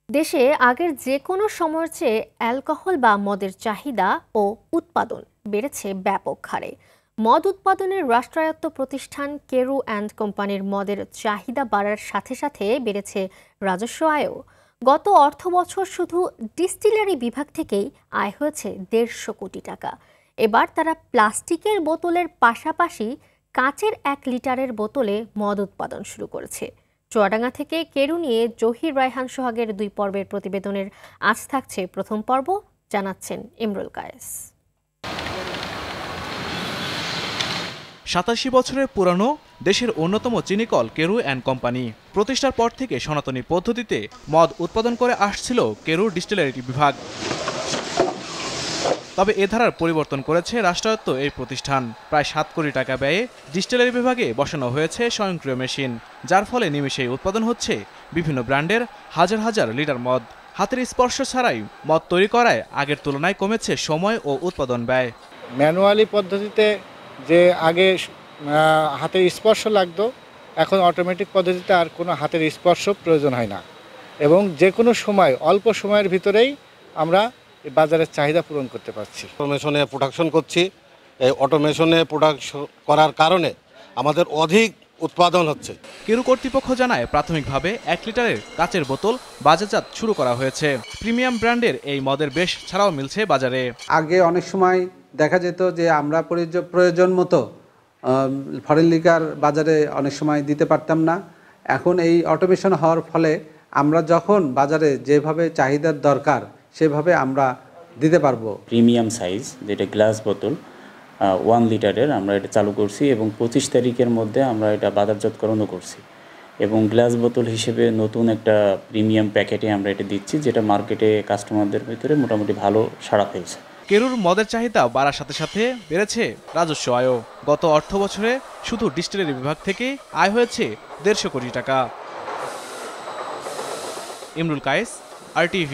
দেশে আগের যে কোনো সময়ের চেয়ে অ্যালকোহল বা মদের চাহিদা ও উৎপাদন বেড়েছে ব্যাপক হারে। মদ উৎপাদনের রাষ্ট্রায়ত্ত প্রতিষ্ঠান কেরু অ্যান্ড কোম্পানির মদের চাহিদা বাড়ার সাথে সাথে বেড়েছে রাজস্ব আয়ও। গত অর্থবছর শুধু ডিস্টিলারি বিভাগ থেকেই আয় হয়েছে 150 কোটি টাকা। এবার তারা প্লাস্টিকের বোতলের পাশাপাশি কাঁচের 1 লিটারের বোতলে মদ উৎপাদন শুরু করেছে। চুয়াডাঙ্গা থেকে কেরু নিয়ে জহির রায়হান সোহাগের 2 পর্বের প্রতিবেদনের আজ থাকছে প্রথম পর্ব, জানাচ্ছেন ইমরুল কায়েস। 87 বছরের পুরানো দেশের অন্যতম চিনিকল কেরু অ্যান্ড কোম্পানি প্রতিষ্ঠার পর থেকে সনাতনী পদ্ধতিতে মদ উৎপাদন করে আসছিল কেরু ডিস্টিলারি বিভাগ। তবে এ ধারার পরিবর্তন করেছে রাষ্ট্রায়ত্ত এই প্রতিষ্ঠান। প্রায় 7 কোটি টাকা ব্যয়ে ডিস্টিলারি বিভাগে বসানো হয়েছে স্বয়ংক্রিয় মেশিন, যার ফলে নিমেষেই উৎপাদন হচ্ছে বিভিন্ন ব্র্যান্ডের হাজার হাজার লিটার মদ। হাতের স্পর্শ ছাড়াই মদ তৈরি করায় আগের তুলনায় কমেছে সময় ও উৎপাদন ব্যয়। ম্যানুয়ালি পদ্ধতিতে যে আগে হাতের স্পর্শ লাগতো, এখন অটোমেটিক পদ্ধতিতে আর কোনো হাতের স্পর্শ প্রয়োজন হয় না এবং যে কোনো সময় অল্প সময়ের ভিতরেই আমরা বাজারের চাহিদা পূরণ করতে পারছি। অটোমেশনে প্রোডাকশন করছি। এই অটোমেশনে প্রোডাকশন করার কারণে আমাদের অধিক উৎপাদন হচ্ছে। কেরু কর্তৃপক্ষ জানায় প্রাথমিকভাবে 1 লিটারের কাচের বোতল বাজারজাত শুরু করা হয়েছে। প্রিমিয়াম ব্র্যান্ডের এই মদের বেশ ছাড়াও মিলছে বাজারে। আগে অনেক সময় দেখা যেত যে আমরা প্রয়োজন মতো ফরেন লিকার বাজারে অনেক সময় দিতে পারতাম না। এখন এই অটোমেশন হওয়ার ফলে আমরা যখন বাজারে যেভাবে চাহিদার দরকার সেভাবে আমরা দিতে পারবো। প্রিমিয়াম সাইজ যেটা গ্লাস বোতল 1 লিটারের আমরা এটা চালু করছি এবং 25 তারিখের মধ্যে আমরা এটা বাজারজাতকরণও করছি এবং গ্লাস বোতল হিসেবে নতুন একটা প্রিমিয়াম প্যাকেটে আমরা এটা দিচ্ছি, যেটা মার্কেটে কাস্টমারদের ভিতরে মোটামুটি ভালো সাড়া পেয়েছে। কেরুর মদের চাহিদা বাড়ার সাথে সাথে বেড়েছে রাজস্ব আয়ও। গত অর্থ বছরে শুধু ডিস্টিলারি বিভাগ থেকে আয় হয়েছে 150 কোটি টাকা। ইমরুল কায়েস, RTV।